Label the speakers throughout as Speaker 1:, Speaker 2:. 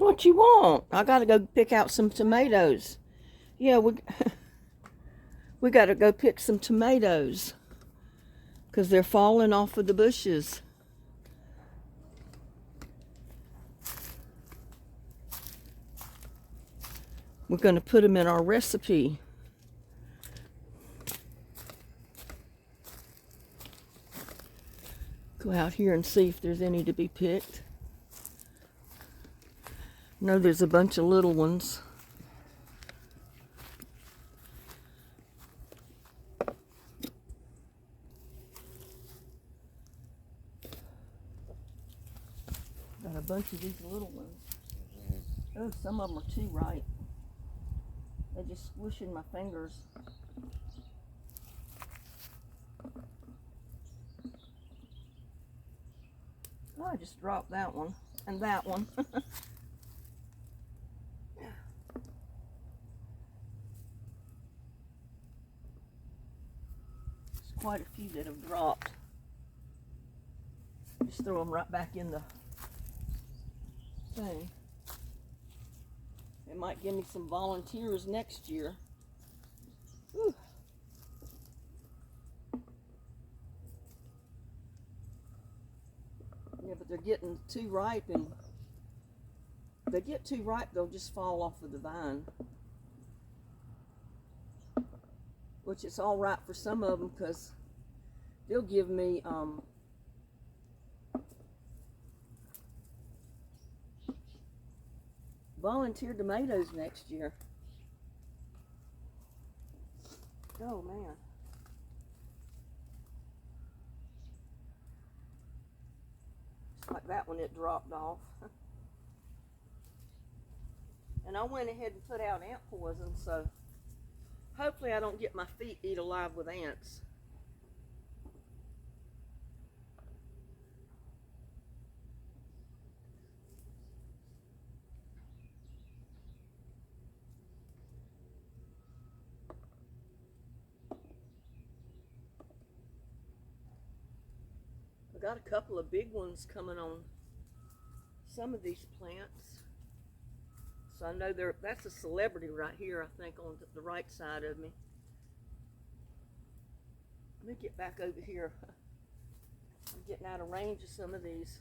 Speaker 1: What you want? I gotta go pick out some tomatoes. Yeah, we gotta go pick some tomatoes because they're falling off of the bushes. We're gonna put them in our recipe. Go out here and see if there's any to be picked. No, there's a bunch of little ones. Got a bunch of these little ones. Oh, some of them are too ripe. They're just squishing my fingers. Oh, I just dropped that one and that one. There's quite a few that have dropped. Just throw them right back in the thing. It might give me some volunteers next year. Whew. Yeah, but they're getting too ripe, and if they get too ripe, they'll just fall off of the vine. Which it's all right for some of them because they'll give me volunteer tomatoes next year. Oh man. Just like that one, it dropped off. And I went ahead and put out ant poison, so hopefully I don't get my feet eat alive with ants. I got a couple of big ones coming on some of these plants. So I know that's a celebrity right here, I think, on the right side of me. Let me get back over here. I'm getting out of range of some of these.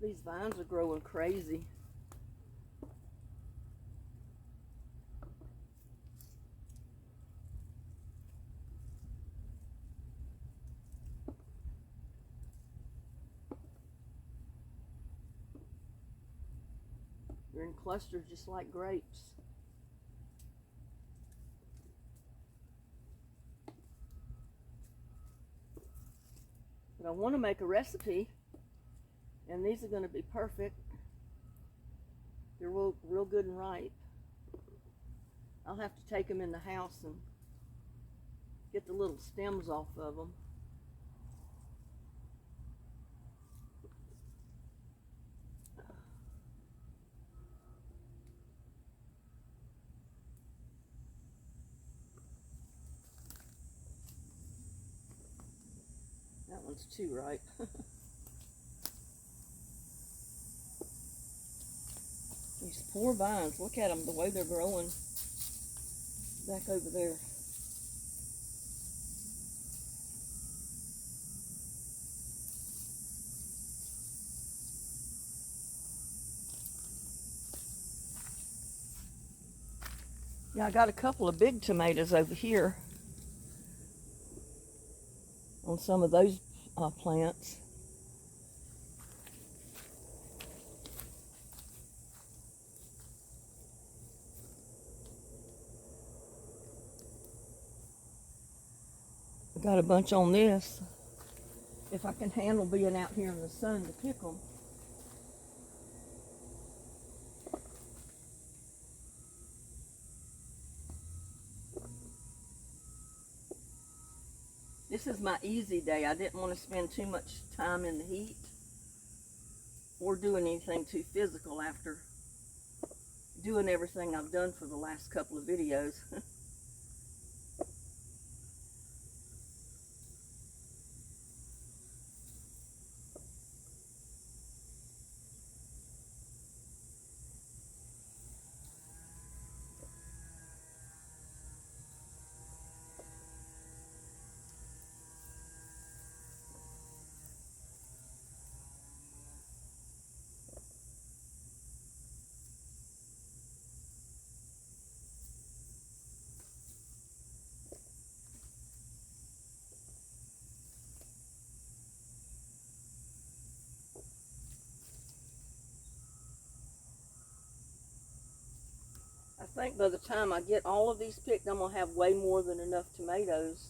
Speaker 1: These vines are growing crazy. They're in clusters just like grapes. But I want to make a recipe, and these are going to be perfect. They're real good and ripe. I'll have to take them in the house and get the little stems off of them. That one's too ripe. These poor vines, look at them, the way they're growing back over there. Yeah, I got a couple of big tomatoes over here on some of those plants. I got a bunch on this. If I can handle being out here in the sun to pick them. This is my easy day. I didn't want to spend too much time in the heat or doing anything too physical after doing everything I've done for the last couple of videos. think by the time I get all of these picked, I'm going to have way more than enough tomatoes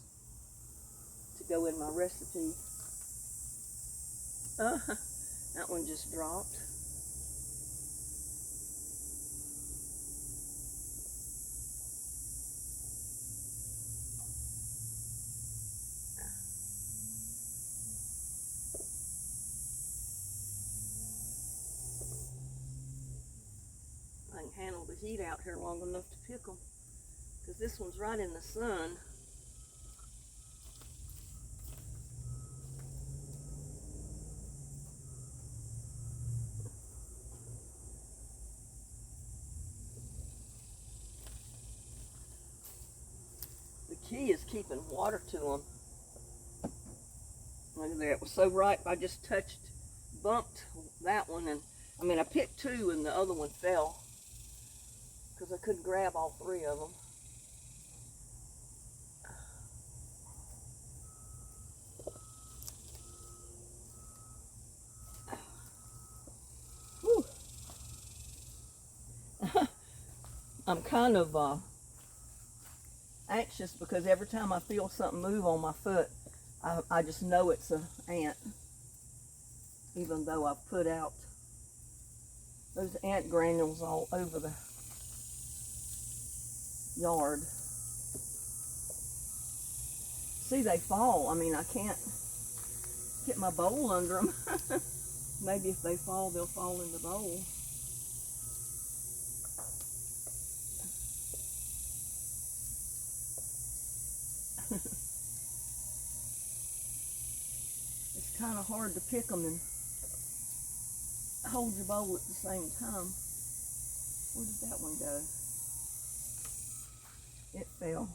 Speaker 1: to go in my recipe. That one just dropped. I can handle the heat out here long enough to pick them, because this one's right in the sun. The key is keeping water to them. Look at there, it was so ripe. I just bumped that one, and I mean I picked two and the other one fell because I couldn't grab all three of them. Whew. I'm kind of anxious because every time I feel something move on my foot, I just know it's an ant, even though I've put out those ant granules all over the yard. See, they fall. I mean, I can't get my bowl under them. Maybe if they fall, they'll fall in the bowl. It's kind of hard to pick them and hold your bowl at the same time. Where did that one go? It fell.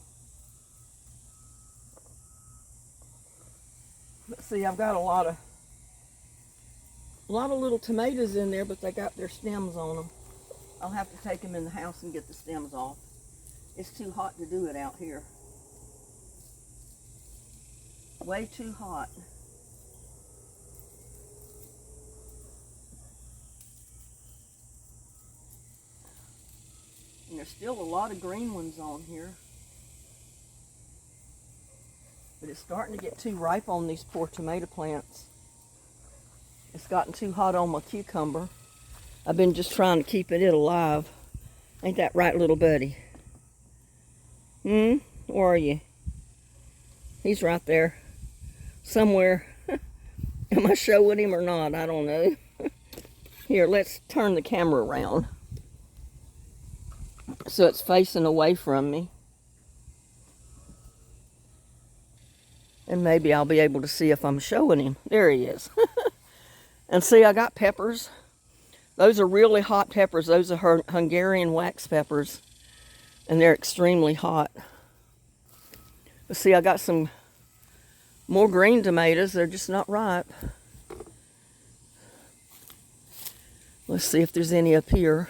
Speaker 1: But see, I've got a lot of little tomatoes in there, but they got their stems on them. I'll have to take them in the house and get the stems off. It's too hot to do it out here. Way too hot. And there's still a lot of green ones on here. But it's starting to get too ripe on these poor tomato plants. It's gotten too hot on my cucumber. I've been just trying to keep it alive. Ain't that right, little buddy? Where are you? He's right there. Somewhere. Am I showing him or not? I don't know. Here, let's turn the camera around so it's facing away from me. And maybe I'll be able to see if I'm showing him. There he is. And see, I got peppers. Those are really hot peppers. Those are Hungarian wax peppers. And they're extremely hot. But see, I got some more green tomatoes. They're just not ripe. Let's see if there's any up here.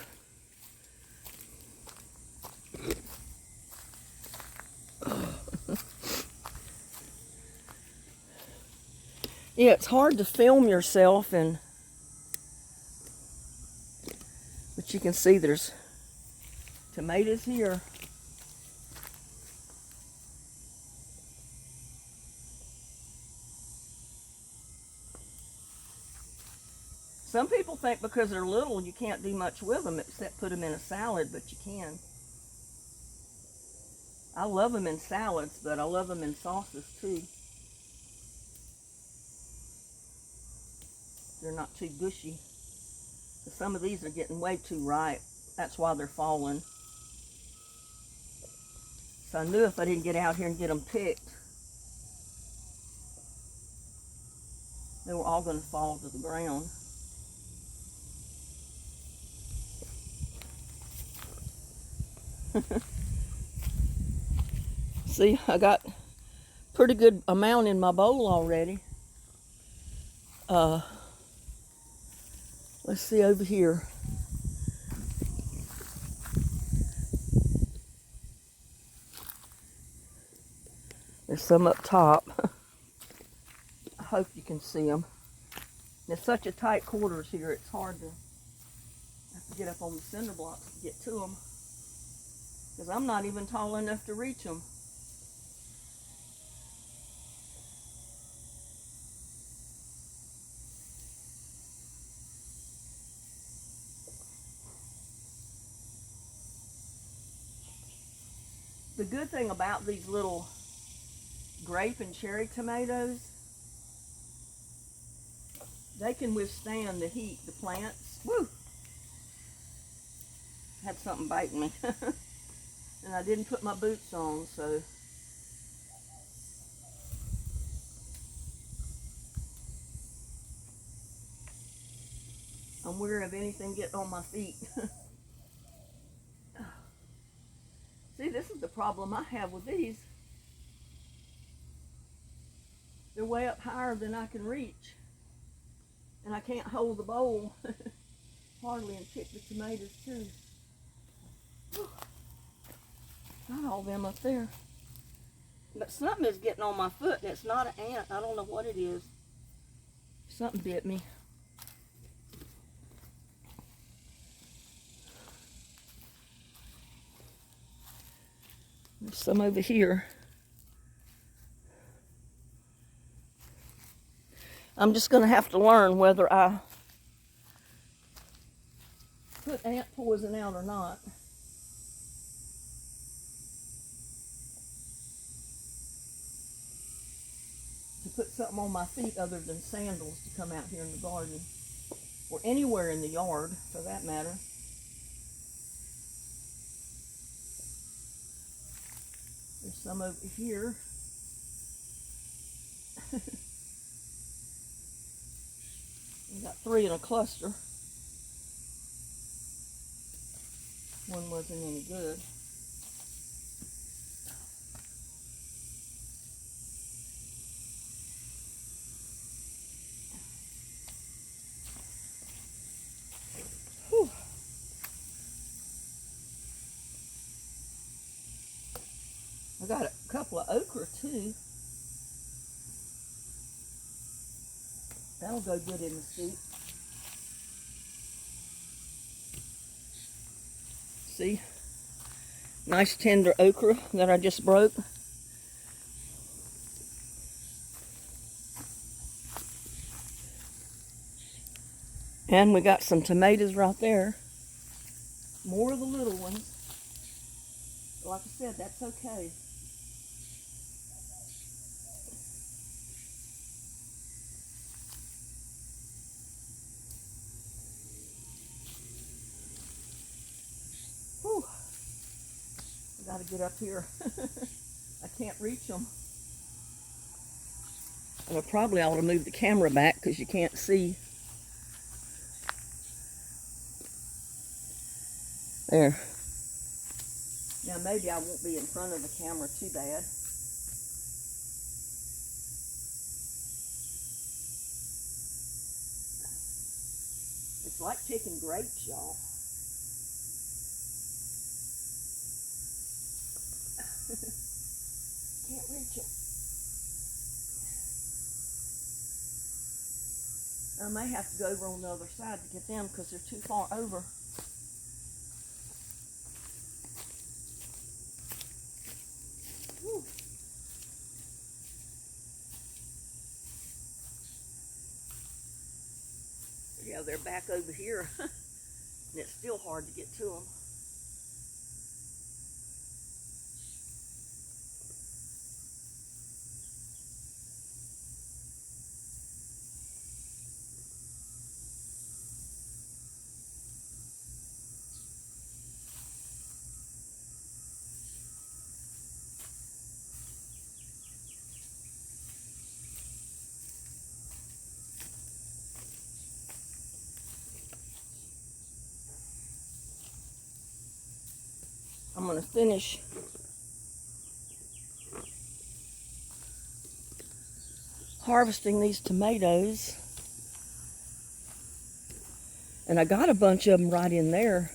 Speaker 1: Yeah, it's hard to film yourself, but you can see there's tomatoes here. Some people think because they're little you can't do much with them except put them in a salad, but you can. I love them in salads, but I love them in sauces too. They're not too gushy. Some of these are getting way too ripe. That's why they're falling. So I knew if I didn't get out here and get them picked, they were all going to fall to the ground. See, I got a pretty good amount in my bowl already. Let's see over here. There's some up top. I hope you can see them. There's such a tight quarters here, it's hard to have to get up on the cinder blocks to get to them. because I'm not even tall enough to reach them. The good thing about these little grape and cherry tomatoes, they can withstand the heat. The plants, woo! Had something biting me. And I didn't put my boots on, so. I'm wary of anything getting on my feet. See, this is the problem I have with these. They're way up higher than I can reach. And I can't hold the bowl hardly and pick the tomatoes too. Not all them up there. But something is getting on my foot, and it's not an ant. I don't know what it is. Something bit me. There's some over here. I'm just going to have to learn whether I put ant poison out or not. To put something on my feet other than sandals to come out here in the garden. Or anywhere in the yard, for that matter. There's some over here. We got 3 in a cluster. One wasn't any good. Whew. I got a couple of okra too. That'll go good in the soup. See? Nice tender okra that I just broke. And we got some tomatoes right there. More of the little ones. Like I said, that's okay. Whew. I gotta get up here. I can't reach them. And I probably ought to move the camera back because you can't see. There. Now maybe I won't be in front of the camera too bad. It's like picking grapes, y'all. Can't reach them. I may have to go over on the other side to get them because they're too far over. Whew. Yeah, they're back over here. And it's still hard to get to them. I'm going to finish harvesting these tomatoes. And I got a bunch of them right in there.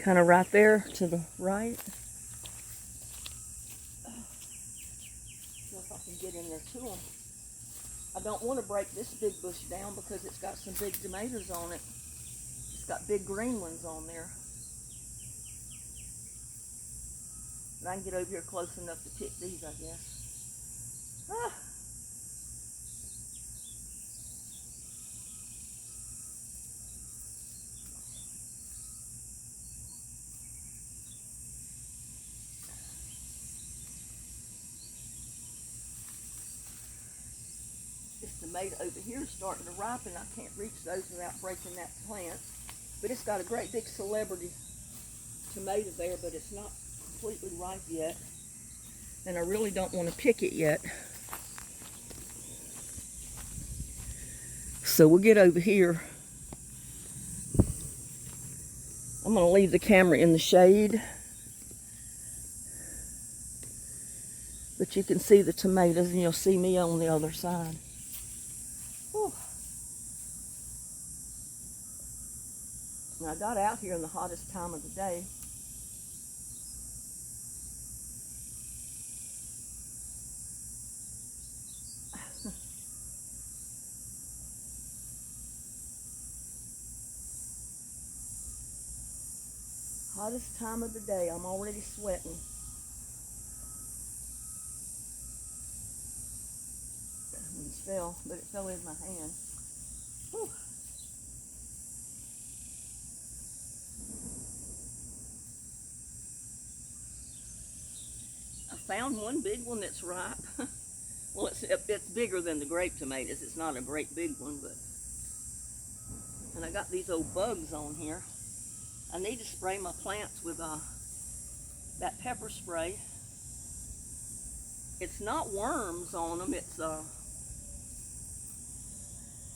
Speaker 1: Kind of right there to the right. See if I can get in there to them. I don't want to break this big bush down because it's got some big tomatoes on it. It's got big green ones on there. And I can get over here close enough to pick these, I guess. Ah. This tomato over here is starting to ripen. I can't reach those without breaking that plant. But it's got a great big celebrity tomato there, but it's not completely ripe yet. And I really don't want to pick it yet. So we'll get over here. I'm going to leave the camera in the shade. But you can see the tomatoes and you'll see me on the other side. Whew. And I got out here in the hottest time of the day. Hottest time of the day. I'm already sweating. It fell, but it fell in my hand. Whew. I found one big one that's ripe. Well, it's bigger than the grape tomatoes. It's not a great big one, but. And I got these old bugs on here. I need to spray my plants with that pepper spray. It's not worms on them. It's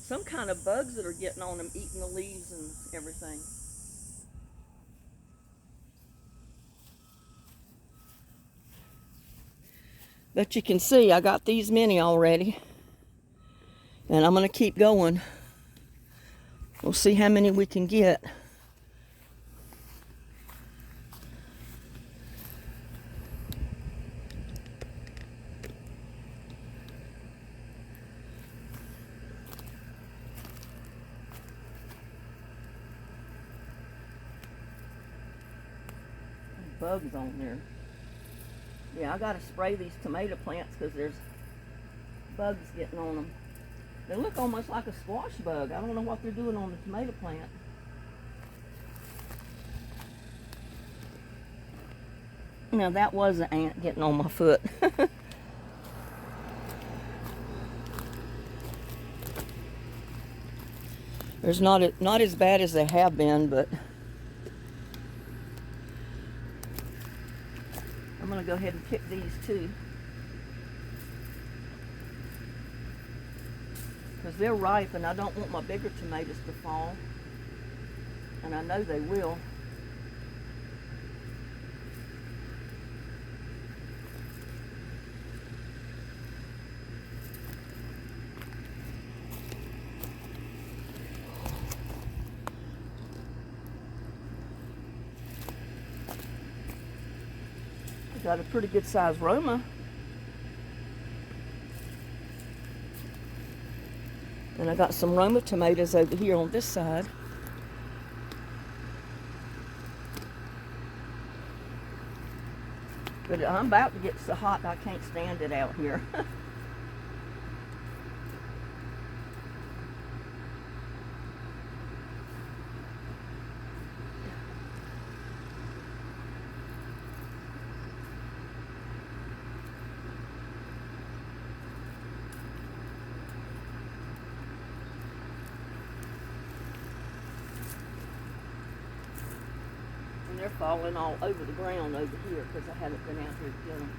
Speaker 1: some kind of bugs that are getting on them, eating the leaves and everything. But you can see I got these many already. And I'm going to keep going. We'll see how many we can get. Bugs on there. Yeah, I gotta spray these tomato plants because there's bugs getting on them. They look almost like a squash bug. I don't know what they're doing on the tomato plant. Now that was an ant getting on my foot. There's not as bad as they have been, but I'm going to go ahead and pick these too. Because they're ripe and I don't want my bigger tomatoes to fall. And I know they will. Got a pretty good sized Roma. And I got some Roma tomatoes over here on this side. But I'm about to get so hot I can't stand it out here. They're falling all over the ground over here because I haven't been out here to get them.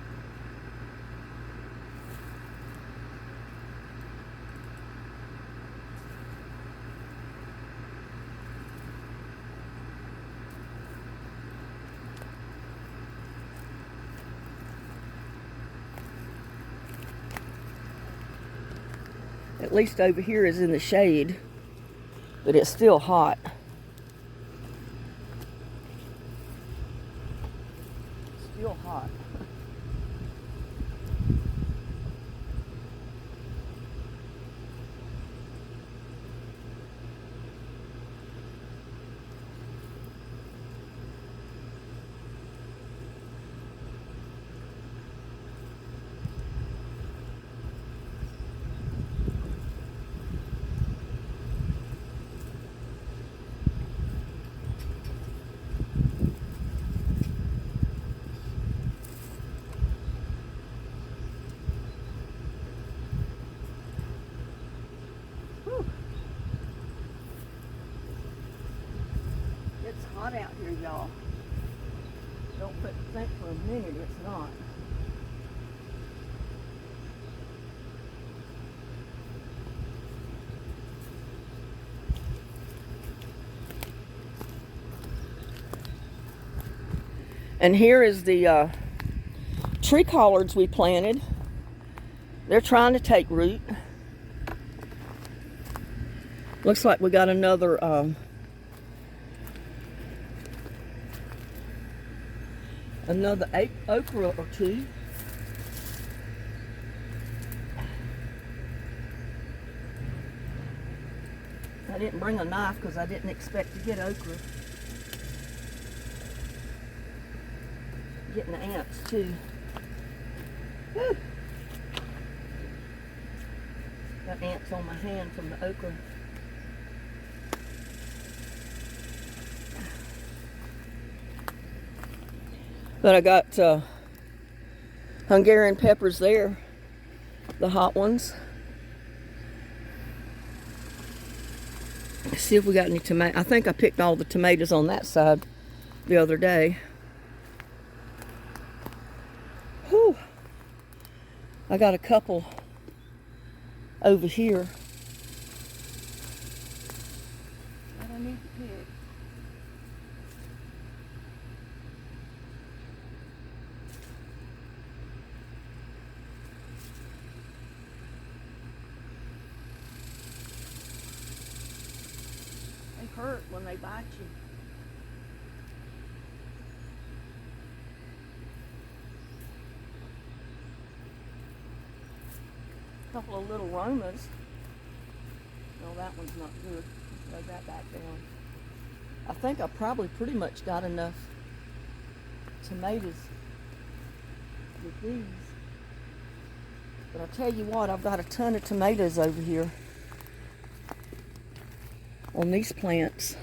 Speaker 1: At least over here is in the shade, but it's still hot. Still hot. Whew. It's hot out here, y'all. Don't think for a minute it's not. And here is the tree collards we planted. They're trying to take root. Looks like we got another okra or two. I didn't bring a knife because I didn't expect to get okra. Getting the ants too. Whew. Got ants on my hand from the okra. But I got Hungarian peppers there, the hot ones. Let's see if we got any tomato. I think I picked all the tomatoes on that side the other day. Whew. I got a couple over here that I need to pick. They hurt when they bite you. A couple of little Romas. No, that one's not good. Lay that back down. I think I probably pretty much got enough tomatoes with these. But I'll tell you what, I've got a ton of tomatoes over here on these plants.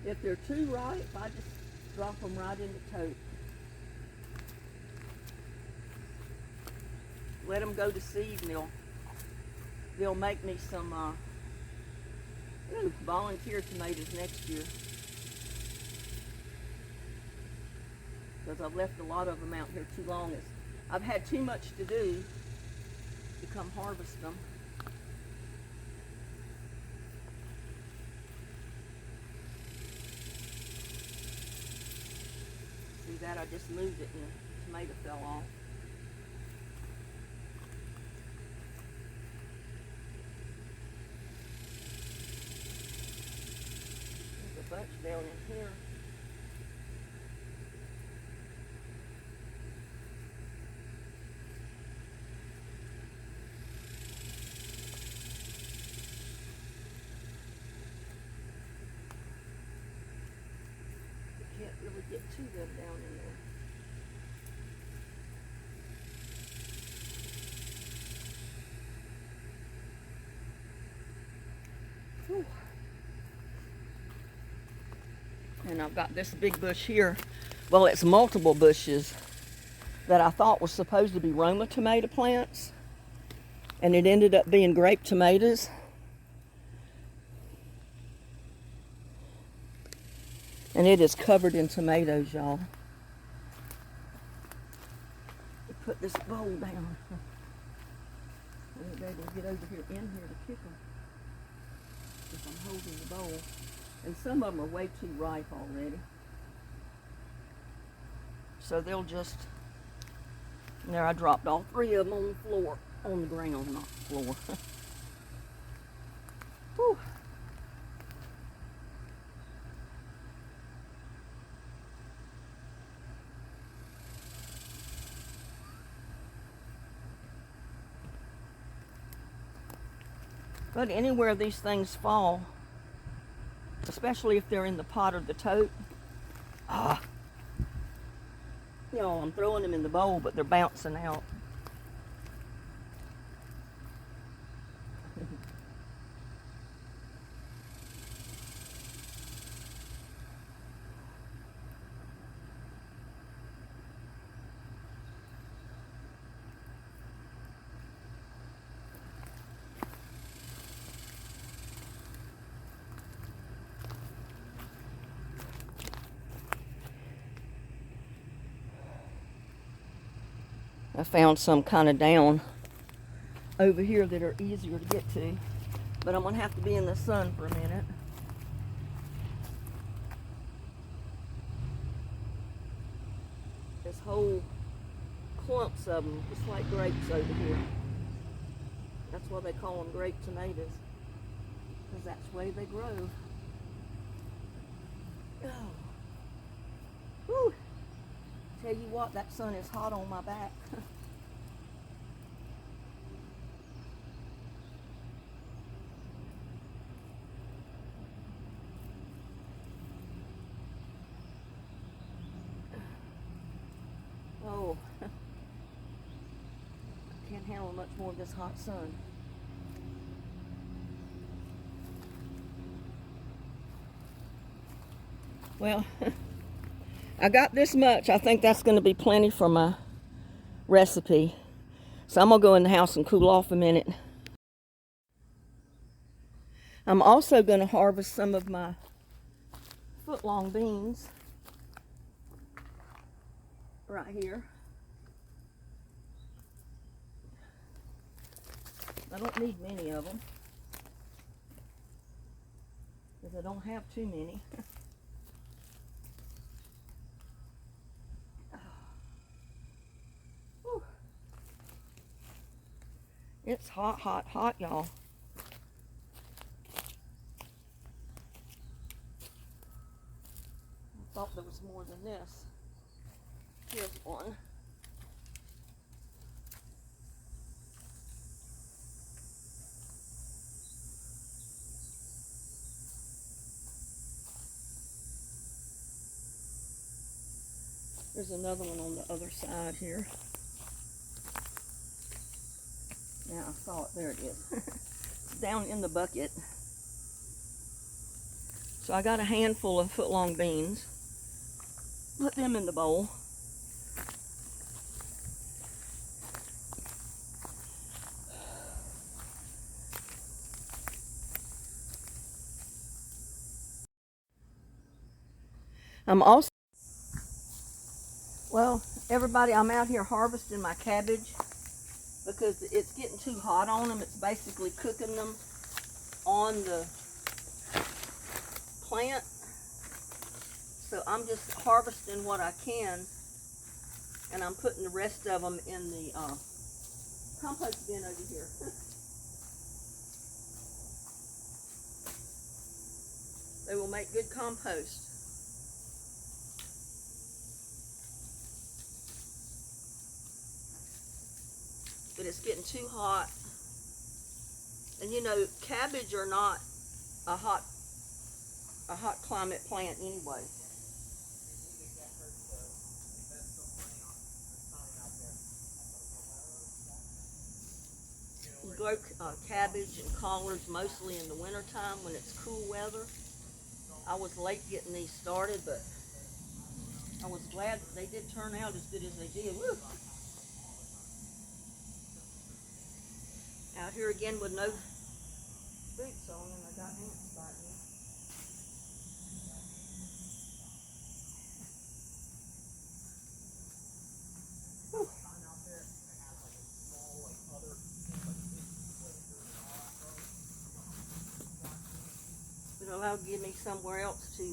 Speaker 1: If they're too ripe, I just drop them right in the tote. Let them go to seed and they'll make me some volunteer tomatoes next year. Because I've left a lot of them out here too long. I've had too much to do to come harvest them. That I just moved it and the tomato fell off. There's a bunch down in here. You can't really get to them down in there. Whew. And I've got this big bush here. Well, it's multiple bushes that I thought was supposed to be Roma tomato plants. And it ended up being grape tomatoes. And it is covered in tomatoes, y'all. Put this bowl down. I'm able to get over here in here to pick them. If I'm holding the bowl. And some of them are way too ripe already. So they'll just, there I dropped all three of them on the floor, on the ground, not the floor. Whew. But anywhere these things fall, especially if they're in the pot or the tote, you know, I'm throwing them in the bowl, but they're bouncing out. I found some kind of down over here that are easier to get to, but I'm gonna have to be in the sun for a minute. This whole clumps of them, just like grapes over here. That's why they call them grape tomatoes, because that's the way they grow. Oh. Whew. Tell you what, that sun is hot on my back. Oh, I can't handle much more of this hot sun. Well, I got this much. I think that's going to be plenty for my recipe. So I'm going to go in the house and cool off a minute. I'm also going to harvest some of my foot-long beans right here. I don't need many of them because I don't have too many. It's hot, hot, hot, y'all. I thought there was more than this. Here's one. There's another one on the other side here. Yeah, I saw it. There it is. It's down in the bucket. So I got a handful of foot-long beans. Put them in the bowl. I'm also, well, everybody, I'm out here harvesting my cabbage because it's getting too hot on them. It's basically cooking them on the plant. So I'm just harvesting what I can, and I'm putting the rest of them in the compost bin over here. They will make good compost. But it's getting too hot. And you know, cabbage are not a hot climate plant anyway. You grow cabbage and collards mostly in the wintertime when it's cool weather. I was late getting these started, but I was glad that they did turn out as good as they did. Woo! Out here again with no boots on, and I got ants biting me. But it'll give me somewhere else to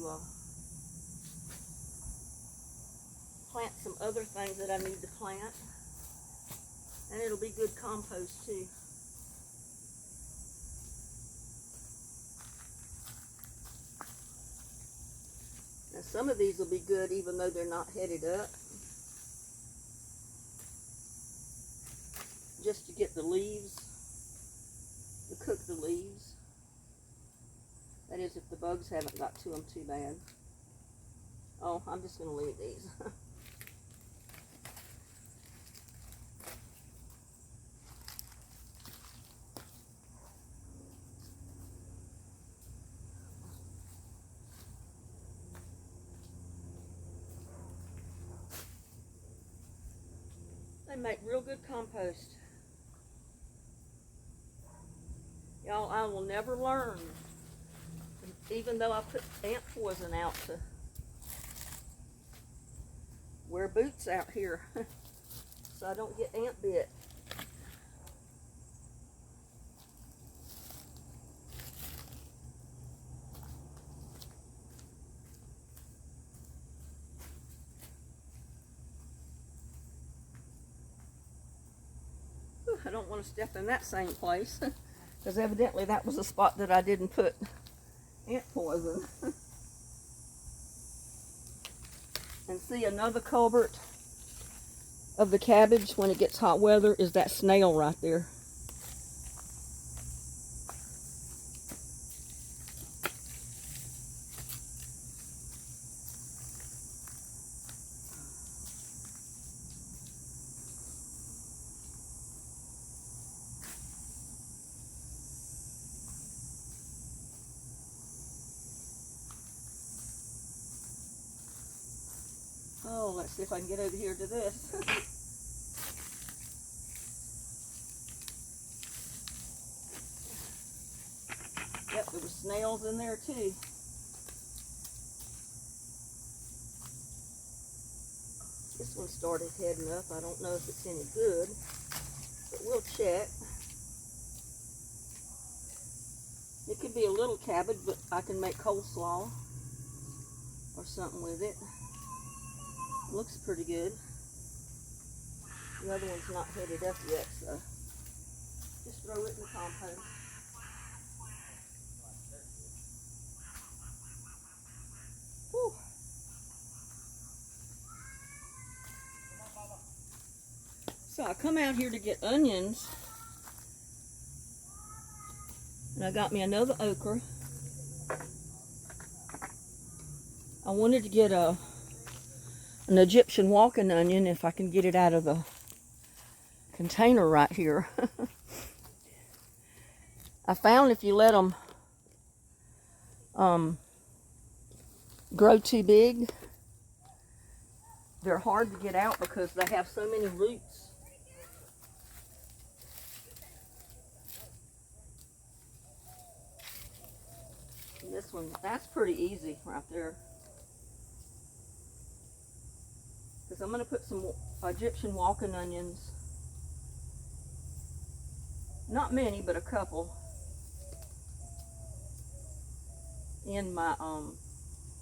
Speaker 1: plant some other things that I need to plant. And it'll be good compost too. Now some of these will be good even though they're not headed up. Just to get the leaves, to cook the leaves. days if the bugs haven't got to them too bad. Oh, I'm just going to leave these. They make real good compost. Y'all, I will never learn, even though I put ant poison out, to wear boots out here so I don't get ant bit. Whew, I don't want to step in that same place because evidently that was a spot that I didn't put ant poison. And see, another culprit of the cabbage when it gets hot weather is that snail right there. Oh, let's see if I can get over here to this. Yep, there were snails in there too. This one started heading up. I don't know if it's any good, but we'll check. It could be a little cabbage, but I can make coleslaw or something with it. Looks pretty good. The other one's not headed up yet, so just throw it in the compost. Whew. So I come out here to get onions, and I got me another okra. I wanted to get an Egyptian walking onion if I can get it out of the container right here. I found if you let them grow too big, they're hard to get out because they have so many roots. And this one, that's pretty easy right there. Because I'm going to put some Egyptian walking onions, not many, but a couple, in my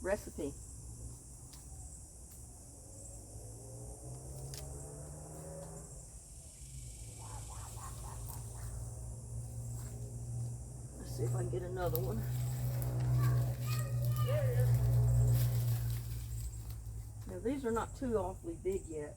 Speaker 1: recipe. Let's see if I can get another one. Now these are not too awfully big yet.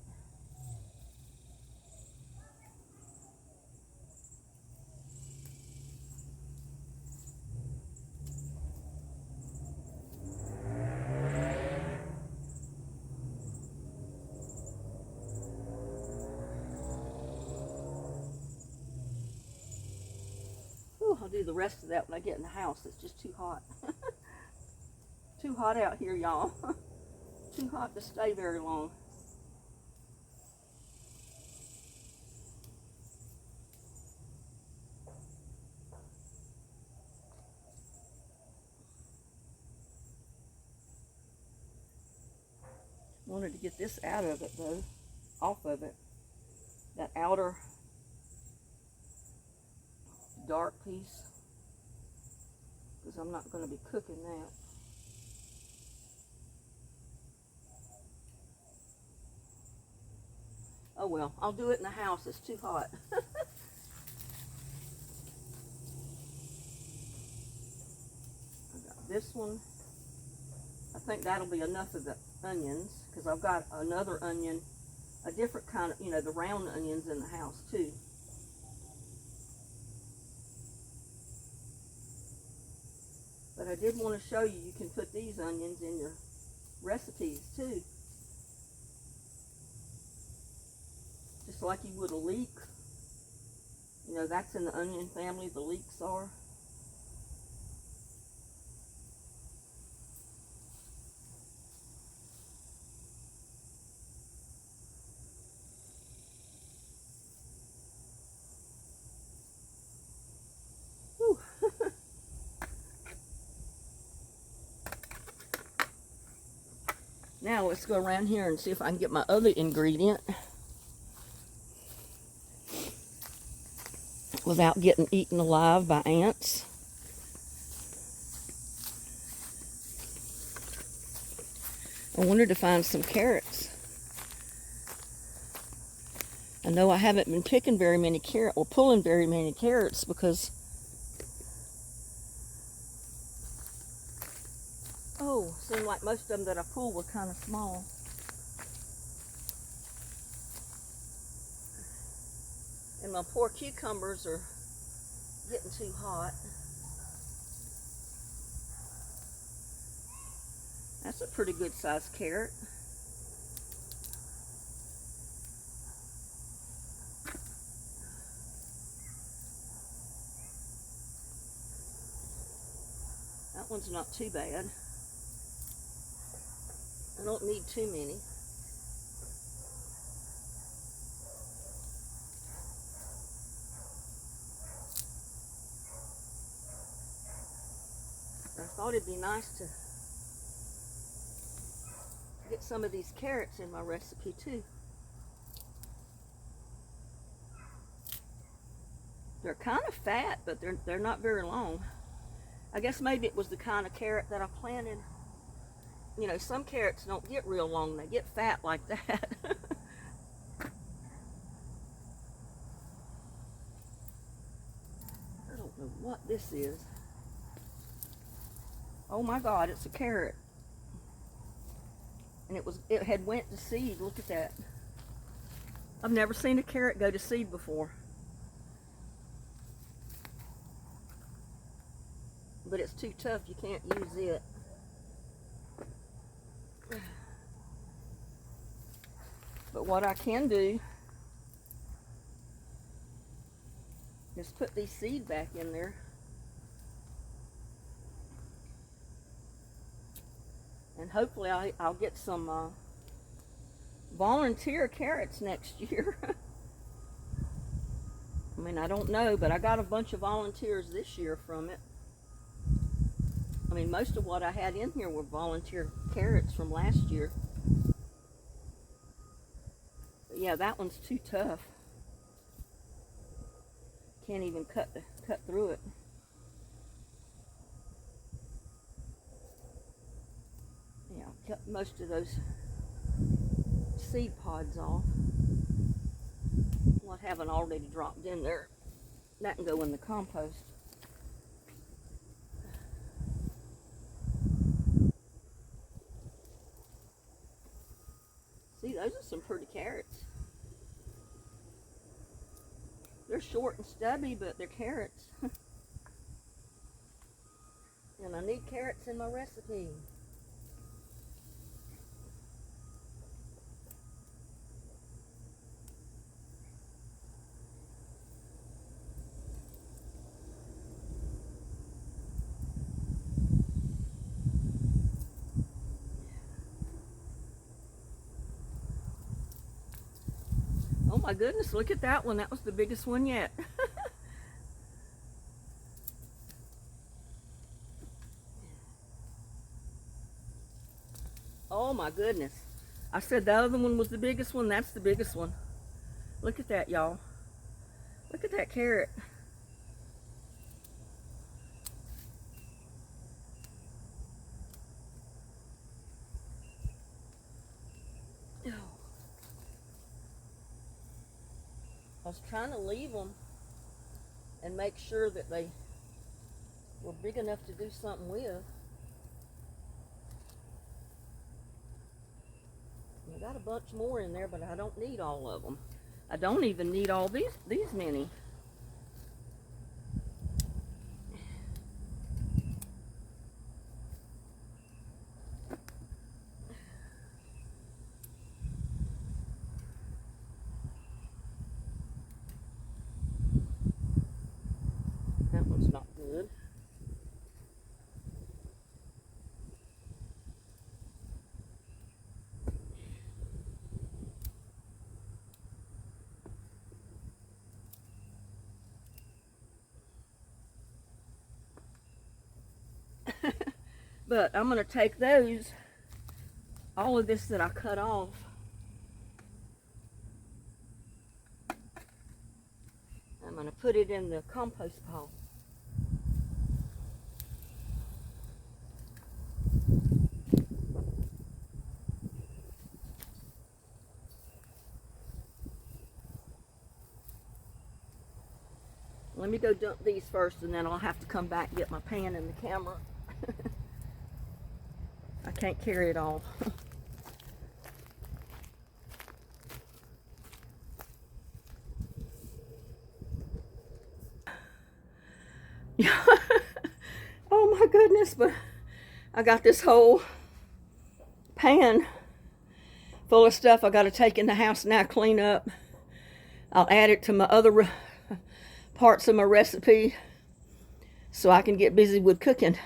Speaker 1: I'll do the rest of that when I get in the house. It's just too hot. Too hot out here, y'all. Too hot to stay very long. Wanted to get this out of it though, off of it. That outer dark piece, because I'm not going to be cooking that. Oh well, I'll do it in the house. It's too hot. I got this one. I think that'll be enough of the onions, because I've got another onion, a different kind of, you know, the round onions in the house too. But I did want to show you, you can put these onions in your recipes too. Just like you would a leek. You know, that's in the onion family, the leeks are. Whew. Now let's go around here and see if I can get my other ingredient without getting eaten alive by ants. I wanted to find some carrots. I know I haven't been picking very many carrots, or pulling very many carrots, because seemed like most of them that I pulled were kind of small. And my poor cucumbers are getting too hot. That's a pretty good sized carrot. That one's not too bad. I don't need too many. I thought it'd be nice to get some of these carrots in my recipe too. They're kind of fat, but they're not very long. I guess maybe it was the kind of carrot that I planted. You know, some carrots don't get real long, they get fat like that. I don't know what this is. Oh my God, it's a carrot. And it had went to seed. Look at that. I've never seen a carrot go to seed before. But it's too tough, you can't use it. But what I can do is put these seed back in there. And hopefully I'll get some volunteer carrots next year. I mean, I don't know, but I got a bunch of volunteers this year from it. I mean, most of what I had in here were volunteer carrots from last year. But yeah, that one's too tough. Can't even cut through it. Yeah, I'll cut most of those seed pods off. What haven't already dropped in there. That can go in the compost. See, those are some pretty carrots. They're short and stubby, but they're carrots. And I need carrots in my recipe. Oh my goodness, look at that one. That was the biggest one yet. Oh my goodness. I said the other one was the biggest one. That's the biggest one. Look at that, y'all. Look at that carrot. I was trying to leave them and make sure that they were big enough to do something with. I got a bunch more in there, but I don't need all of them. I don't even need all these many. But I'm going to take those, all of this that I cut off, I'm going to put it in the compost pile. Let me go dump these first, and then I'll have to come back and get my pan and the camera. I can't carry it all. Oh my goodness, but I got this whole pan full of stuff I got to take in the house now, clean up. I'll add it to my other parts of my recipe so I can get busy with cooking.